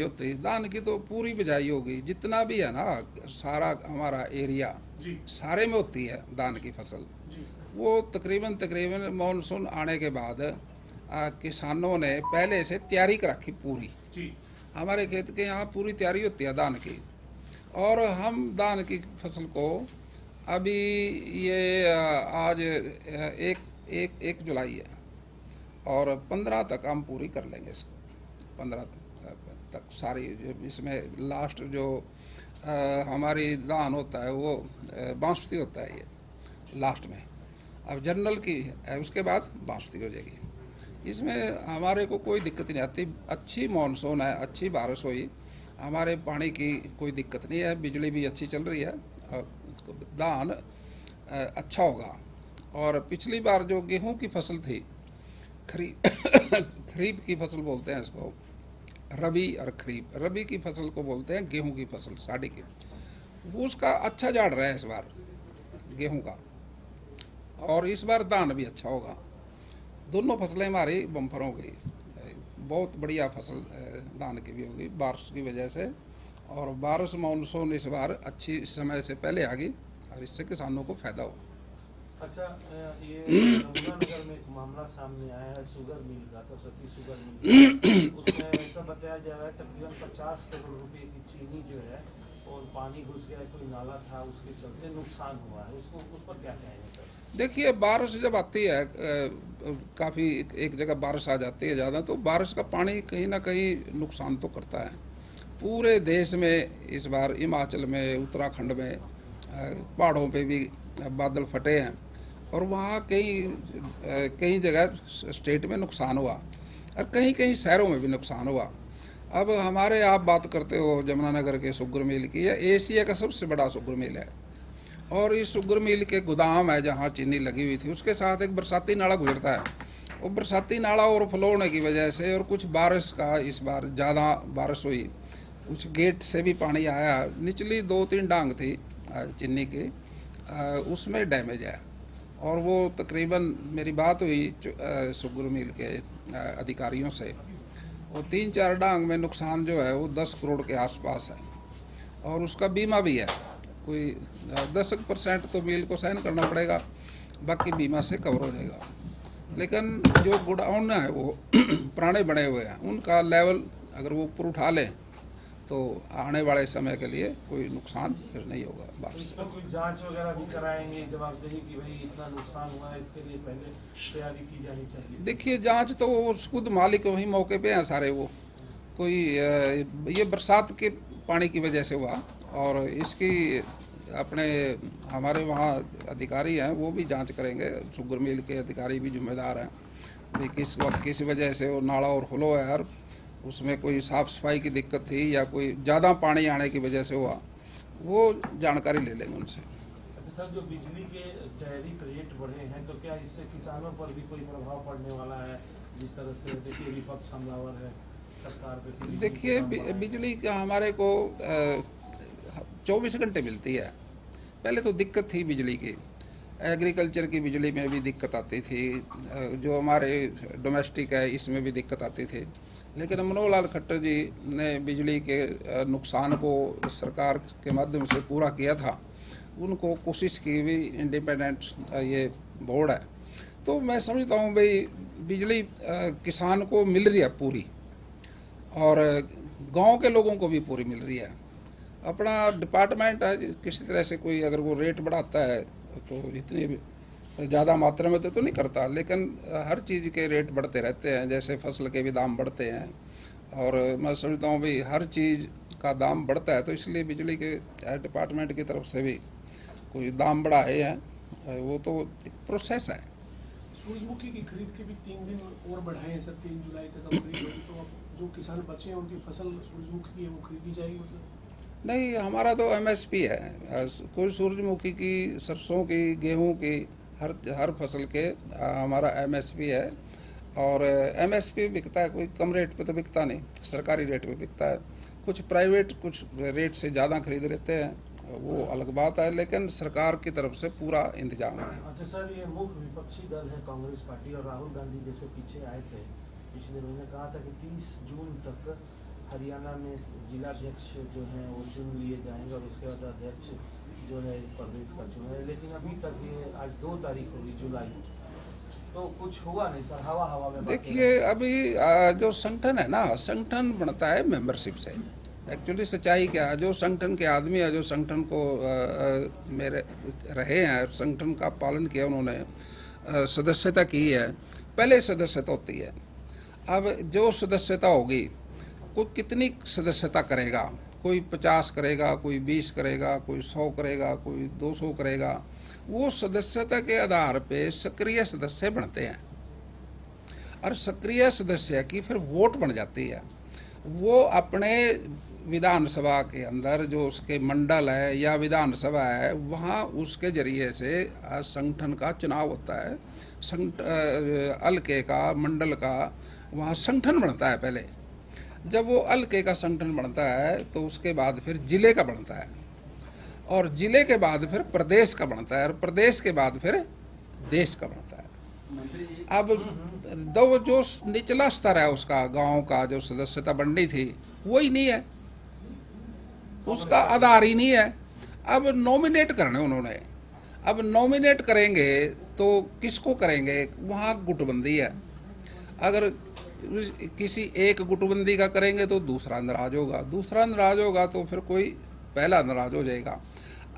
होती, धान की तो पूरी बिजाई होगी, जितना भी है ना सारा हमारा एरिया सारे में होती है धान की फसल। वो तकरीबन तकरीबन मानसून आने के बाद किसानों ने पहले से तैयारी कर रखी पूरी। हमारे खेत के यहाँ पूरी तैयारी होती है धान की, और हम धान की फसल को अभी ये आज एक एक एक जुलाई है और 15 तक हम पूरी कर लेंगे इसको। 15 तक सारी इसमें लास्ट जो हमारी धान होता है वो बासमती होता है ये लास्ट में। अब जनरल की है, उसके बाद बासमती हो जाएगी। इसमें हमारे को कोई दिक्कत नहीं आती। अच्छी मानसून है, अच्छी बारिश हुई, हमारे पानी की कोई दिक्कत नहीं है, बिजली भी अच्छी चल रही है और धान अच्छा होगा। और पिछली बार जो गेहूं की फसल थी, खरीफ की फसल बोलते हैं इसको, रबी और खरीफ। रबी की फसल को बोलते हैं गेहूं की फसल, साड़ी की। वो उसका अच्छा झाड़ रहा है इस बार गेहूं का, और इस बार धान भी अच्छा होगा। दोनों फसलें हमारी बम्पर हो गई, बहुत बढ़िया फसल धान की भी होगी बारिश की वजह से। और बारिश मानसून इस बार अच्छी समय से पहले आ गई और इससे किसानों को फायदा हो। अच्छा, ये यमुनानगर में एक मामला सामने आया है शुगर मिल का, सरस्वती शुगर मिल का। उसमें ऐसा बताया जा रहा है तकरीबन 50 करोड़ रुपए की चीनी जो है और पानी घुस गया, कोई नाला था उसके चलते नुकसान हुआ है। उसको उस पर क्या कहेंगे सर? देखिए, बारिश जब आती है काफ़ी एक जगह बारिश आ जाती है ज़्यादा, तो बारिश का पानी कहीं ना कहीं नुकसान तो करता है। पूरे देश में इस बार हिमाचल में, उत्तराखंड में पहाड़ों पे भी बादल फटे हैं और वहाँ कई जगह स्टेट में नुकसान हुआ और कहीं कहीं शहरों में भी नुकसान हुआ। अब हमारे आप बात करते हो यमुनानगर के शुगर मिल की, यह एशिया का सबसे बड़ा शुगर मिल है और इस शुगर मिल के गोदाम है जहाँ चीनी लगी हुई थी, उसके साथ एक बरसाती नाला गुजरता है। वो बरसाती नाला ओवरफ्लो होने की वजह से और कुछ बारिश का इस बार ज़्यादा बारिश हुई, कुछ गेट से भी पानी आया, निचली 2-3 डांग थी चीनी की, उसमें डैमेज है। और वो तकरीबन मेरी बात हुई शुगर मिल के अधिकारियों से, वो 3-4 डांग में नुकसान जो है वो 10 करोड़ के आसपास है और उसका बीमा भी है। कोई 10% तो मिल को सहन करना पड़ेगा, बाकी बीमा से कवर हो जाएगा। लेकिन जो गोडाउन है वो पुराने बने हुए हैं, उनका लेवल अगर वो ऊपर उठा लें तो आने वाले समय के लिए कोई नुकसान फिर नहीं होगा। बारिश इस पर कोई जांच वगैरह भी कराएंगे, जवाबदेही कि भाई इतना नुकसान हुआ है, इसके लिए पहले तैयारी की जानी चाहिए? देखिए, जांच तो खुद मालिक वहीं मौके पे हैं सारे। वो कोई ये बरसात के पानी की वजह से हुआ और इसकी अपने हमारे वहाँ अधिकारी हैं वो भी जांच करेंगे, शुगर मिल के अधिकारी भी जिम्मेदार हैं भाई किस वक्त किस वजह से वो नाला और फ्लो है और उसमें कोई साफ़ सफाई की दिक्कत थी या कोई ज़्यादा पानी आने की वजह से हुआ, वो जानकारी ले लेंगे उनसे। अच्छा सर, जो बिजली के टैरिफ रेट बढ़े हैं तो क्या इससे किसानों पर भी कोई प्रभाव पड़ने वाला है? जिस तरह से देखिए विपक्ष हमलावर है सरकार पे। देखिए, बिजली का हमारे को 24 घंटे मिलती है। पहले तो दिक्कत थी बिजली की, एग्रीकल्चर की बिजली में भी दिक्कत आती थी, जो हमारे डोमेस्टिक है इसमें भी दिक्कत आती थी। लेकिन मनोहर लाल खट्टर जी ने बिजली के नुकसान को सरकार के माध्यम से पूरा किया था। उनको कोशिश की भी, इंडिपेंडेंट ये बोर्ड है, तो मैं समझता हूँ भाई बिजली किसान को मिल रही है पूरी और गांव के लोगों को भी पूरी मिल रही है। अपना डिपार्टमेंट है, किसी तरह से कोई अगर वो रेट बढ़ाता है तो इतनी ज़्यादा मात्रा में तो नहीं करता, लेकिन हर चीज़ के रेट बढ़ते रहते हैं, जैसे फसल के भी दाम बढ़ते हैं और मैं समझता हूँ भाई हर चीज़ का दाम बढ़ता है, तो इसलिए बिजली के डिपार्टमेंट की तरफ से भी कोई दाम बढ़ाए हैं, वो तो एक प्रोसेस है। सूरजमुखी की खरीद के भी 3 दिन और बढ़ाए हैं सर, 3 जुलाई तक अब खरीद होगी, तो अब जो किसान बचे हैं उनकी फसल सूरजमुखी की है वो खरीदी जाएगी मतलब? नहीं, हमारा तो एमएसपी है, कोई सूरजमुखी की, सरसों की, गेहूं की, हर फसल के हमारा एमएसपी है और एमएसपी बिकता है, कोई कम रेट पे तो बिकता नहीं, सरकारी रेट पे बिकता है। कुछ प्राइवेट कुछ रेट से ज़्यादा खरीद लेते हैं, वो अलग बात है, लेकिन सरकार की तरफ से पूरा इंतजाम है। अच्छा सर, ये मुख्य विपक्षी दल है कांग्रेस पार्टी और राहुल गांधी जैसे पीछे आए थे पिछले महीने, कहा था कि 30 जून तक हरियाणा में जिलाध्यक्ष जो हैं वो चुन लिए जाएंगे और उसके बाद अध्यक्ष जो है प्रदेश का चुना है, लेकिन अभी तक ये आज 2 तारीख होगी जुलाई, तो कुछ हुआ नहीं सर, हवा हवा में बातें देखिए अभी जो संगठन है ना, संगठन बनता है मेंबरशिप से। एक्चुअली सच्चाई क्या है, जो संगठन के आदमी है, जो संगठन को मेरे रहे हैं, संगठन का पालन किया उन्होंने, सदस्यता की है, पहले सदस्यता होती है। अब जो सदस्यता होगी, कोई कितनी सदस्यता करेगा, कोई 50 करेगा, कोई 20 करेगा, कोई 100 करेगा, कोई 200 करेगा, वो सदस्यता के आधार पे सक्रिय सदस्य बनते हैं और सक्रिय सदस्य की फिर वोट बन जाती है। वो अपने विधानसभा के अंदर जो उसके मंडल है या विधानसभा है, वहाँ उसके जरिए से संगठन का चुनाव होता है, हल्के का, मंडल का, वहाँ संगठन बनता है पहले। जब वो हल्के का संगठन बनता है तो उसके बाद फिर जिले का बनता है और जिले के बाद फिर प्रदेश का बनता है और प्रदेश के बाद फिर देश का बनता है। अब दो जो निचला स्तर है उसका, गांव का जो सदस्यता बननी थी, वो ही नहीं है, उसका आधार ही नहीं है। अब नॉमिनेट करने उन्होंने, अब नॉमिनेट करेंगे तो किसको करेंगे, वहाँ गुटबंदी है। अगर किसी एक गुटबंदी का करेंगे तो दूसरा नाराज होगा, दूसरा नाराज होगा तो फिर कोई पहला नाराज हो जाएगा।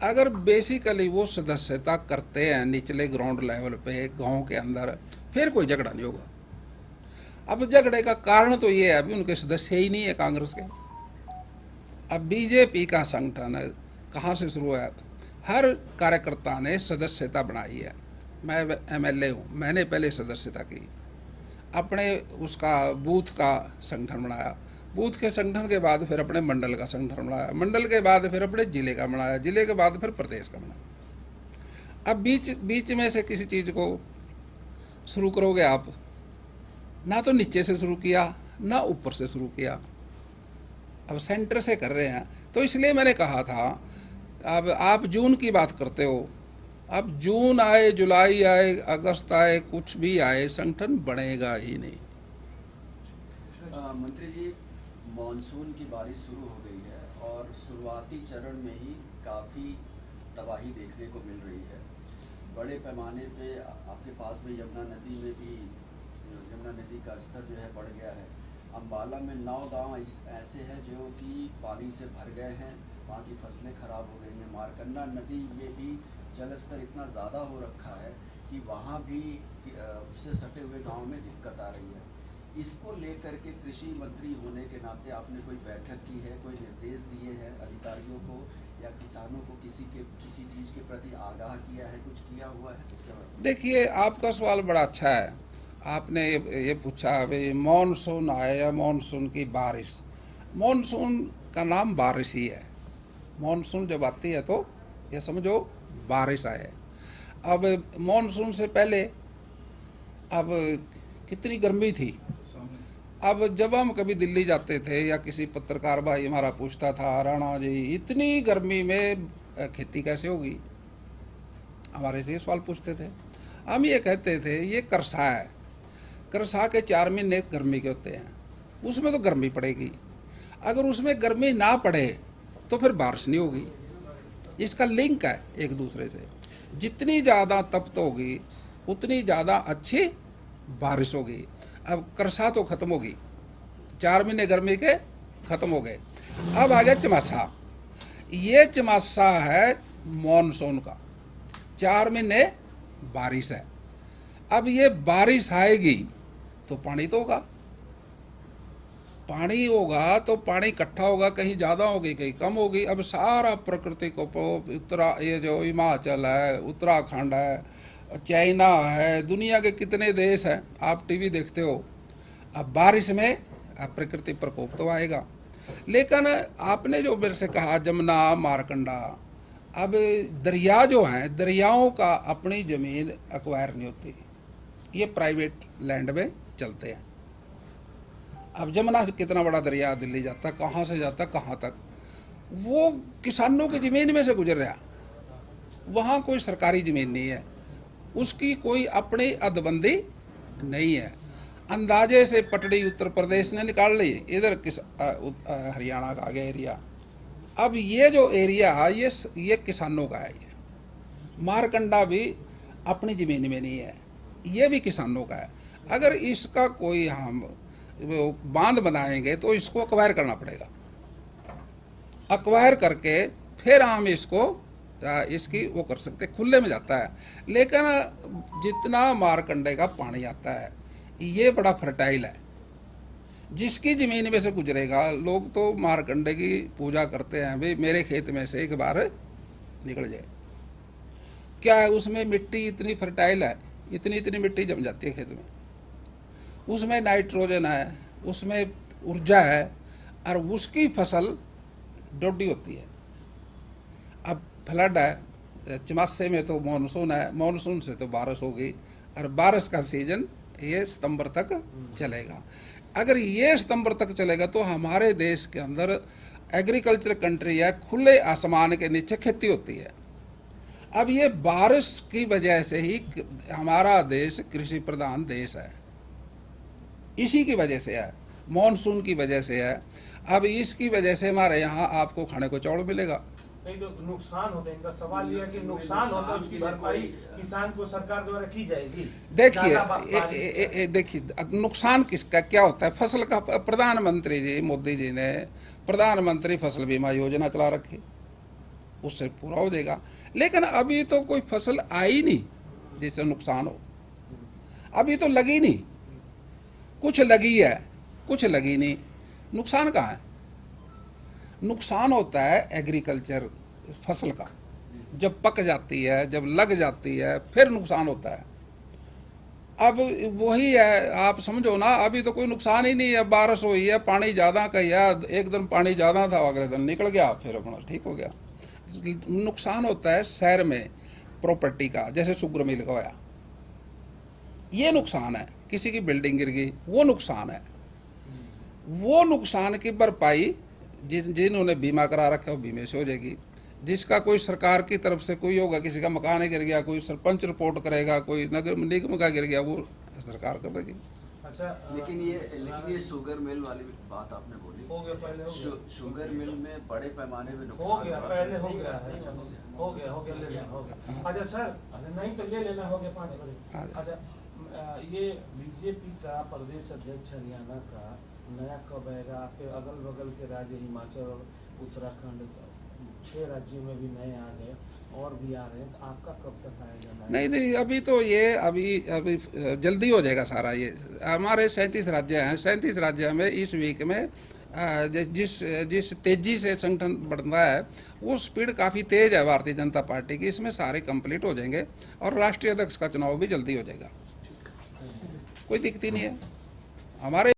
अगर बेसिकली वो सदस्यता करते हैं निचले ग्राउंड लेवल पे, गांव के अंदर, फिर कोई झगड़ा नहीं होगा। अब झगड़े का कारण तो ये है, अभी उनके सदस्य ही नहीं है कांग्रेस के। अब बीजेपी का संगठन कहाँ से शुरू है, हर कार्यकर्ता ने सदस्यता बनाई है। मैं MLA हूँ, मैंने पहले सदस्यता की, अपने उसका बूथ का संगठन बनाया, बूथ के संगठन के बाद फिर अपने मंडल का संगठन बनाया, मंडल के बाद फिर अपने जिले का बनाया, जिले के बाद फिर प्रदेश का बनाया। अब बीच में से किसी चीज़ को शुरू करोगे आप, ना तो नीचे से शुरू किया ना ऊपर से शुरू किया, अब सेंटर से कर रहे हैं। तो इसलिए मैंने कहा था, अब आप जून की बात करते हो, अब जून आए, जुलाई आए, अगस्त आए, कुछ भी आए, संगठन बनेगा ही नहीं। मंत्री जी, मॉनसून की बारिश शुरू हो गई है और शुरुआती चरण में ही काफ़ी तबाही देखने को मिल रही है। बड़े पैमाने पे आपके पास में यमुना नदी का स्तर जो है बढ़ गया है। अम्बाला में 9 गांव ऐसे हैं जो कि पानी से भर गए हैं, वहाँ की फसलें खराब हो गई हैं। मारकंडा नदी में भी जल स्तर इतना ज़्यादा हो रखा है कि वहाँ भी उससे सटे हुए गांव में दिक्कत आ रही है। इसको लेकर के कृषि मंत्री होने के नाते आपने कोई बैठक की है, कोई निर्देश दिए हैं अधिकारियों को या किसानों को, किसी चीज़ के प्रति आगाह किया है, कुछ किया हुआ है? देखिए, आपका सवाल बड़ा अच्छा है। आपने ये पूछा भाई मानसून आया, मानसून की बारिश। मानसून का नाम बारिश ही है। मानसून जब आती है तो ये समझो बारिश आए। अब मानसून से पहले अब कितनी गर्मी थी। अब जब हम कभी दिल्ली जाते थे या किसी पत्रकार भाई हमारा पूछता था, राणा जी इतनी गर्मी में खेती कैसे होगी, हमारे से ये सवाल पूछते थे। हम ये कहते थे ये करसा है, करसा के 4 महीने गर्मी के होते हैं, उसमें तो गर्मी पड़ेगी। अगर उसमें गर्मी ना पड़े तो फिर बारिश नहीं होगी। इसका लिंक है एक दूसरे से। जितनी ज़्यादा तपत होगी उतनी ज़्यादा अच्छी बारिश होगी। अब करसा तो खत्म होगी, 4 महीने गर्मी के खत्म हो गए। अब आ गया चमासा। ये चमासा है मॉनसून का, 4 महीने बारिश है। अब ये बारिश आएगी तो पानी तो होगा, पानी होगा तो पानी इकट्ठा होगा, कहीं ज़्यादा होगी कहीं कम होगी। अब सारा प्रकृति को ये जो हिमाचल है, उत्तराखंड है, चाइना है, दुनिया के कितने देश हैं, आप टीवी देखते हो। अब बारिश में अब प्रकृति प्रकोप तो आएगा। लेकिन आपने जो मेरे से कहा जमुना, मारकंडा, अब दरिया जो हैं, दरियाओं का अपनी ज़मीन एक्वायर नहीं होती, ये प्राइवेट लैंड में चलते हैं। अब जमुना कितना बड़ा दरिया, दिल्ली जाता, कहाँ से जाता कहाँ तक, वो किसानों की ज़मीन में से गुजर रहा। वहाँ कोई सरकारी ज़मीन नहीं है, उसकी कोई अपनी हदबंदी नहीं है। अंदाजे से पटड़ी उत्तर प्रदेश ने निकाल ली, इधर हरियाणा का आ गया एरिया। अब ये जो एरिया ये किसानों का है। ये मारकंडा भी अपनी ज़मीन में नहीं है, ये भी किसानों का है। अगर इसका कोई हम बांध बनाएंगे तो इसको अक्वायर करना पड़ेगा, अक्वायर करके फिर हम इसकी वो कर सकते, खुले में जाता है। लेकिन जितना मारकंडे का पानी आता है ये बड़ा फर्टाइल है, जिसकी ज़मीन में से गुजरेगा, लोग तो मारकंडे की पूजा करते हैं, भाई मेरे खेत में से एक बार निकल जाए। क्या है उसमें मिट्टी इतनी फर्टाइल है, इतनी मिट्टी जम जाती है खेत में, उसमें नाइट्रोजन है, उसमें ऊर्जा है, और उसकी फसल डोडी होती है। अब फ्लड है, चमासे में तो मानसून है, मानसून से तो बारिश हो गई, और बारिश का सीजन ये सितंबर तक चलेगा। अगर ये सितंबर तक चलेगा तो हमारे देश के अंदर एग्रीकल्चर कंट्री है, खुले आसमान के नीचे खेती होती है। अब ये बारिश की वजह से ही हमारा देश कृषि प्रधान देश है, इसी की वजह से है, मानसून की वजह से है। अब इसकी वजह से हमारे यहाँ आपको खाने को चावल मिलेगा। नहीं तो नुकसान होता है, इनका सवाल यह है कि नुकसान होता है उसकी भरपाई किसान को सरकार द्वारा की जाएगी। देखिए नुकसान किसका क्या होता है, फसल का। प्रधानमंत्री जी मोदी जी ने प्रधानमंत्री फसल बीमा योजना चला रखी, उससे पूरा हो जाएगा। लेकिन अभी तो कोई फसल आई नहीं जिससे नुकसान हो, अभी तो लगी नहीं, कुछ लगी है कुछ लगी नहीं। नुकसान कहाँ है? नुकसान होता है एग्रीकल्चर फसल का, जब पक जाती है, जब लग जाती है, फिर नुकसान होता है। अब वही है, आप समझो ना, अभी तो कोई नुकसान ही नहीं है। बारिश हुई है, पानी ज़्यादा का है, एक दिन पानी ज़्यादा था, अगले दिन निकल गया, फिर अपना ठीक हो गया। नुकसान होता है शहर में प्रॉपर्टी का, जैसे शुगर मिल गया, ये नुकसान है। किसी की बिल्डिंग गिर गई, वो नुकसान है। वो नुकसान की भरपाई जिन्होंने बीमा करा रखा है वो बीमे से हो जाएगी। जिसका कोई सरकार की तरफ से कोई होगा, किसी का मकान गिर गया, कोई सरपंच रिपोर्ट करेगा, कोई नगर निगम का गिर गया, वो सरकार कर देगी। अच्छा, लेकिन ये शुगर मिल वाली बात आपने बोली, हो गया पहले, शुगर मिल में बड़े पैमाने में नुकसान हो गया, पहले हो गया है, हो गया ले लेना हो गया। अच्छा सर, नहीं तो ले लेना हो गया 5 मिनट। अच्छा, ये बीजेपी का प्रदेश अध्यक्ष हरियाणा का नया कब आएगा? आपके अगल बगल के राज्य हिमाचल, उत्तराखंड, 6 राज्यों में भी नए आ गए और भी आ रहे हैं, तो आपका कब तक आएगा? नहीं, अभी तो ये अभी जल्दी हो जाएगा सारा। ये हमारे 37 राज्य हैं, 37 राज्य में इस वीक में जिस तेजी से संगठन बढ़ता है, वो स्पीड काफ़ी तेज है भारतीय जनता पार्टी की। इसमें सारे कंप्लीट हो जाएंगे और राष्ट्रीय अध्यक्ष का चुनाव भी जल्दी हो जाएगा, कोई दिक्कत ही नहीं है हमारे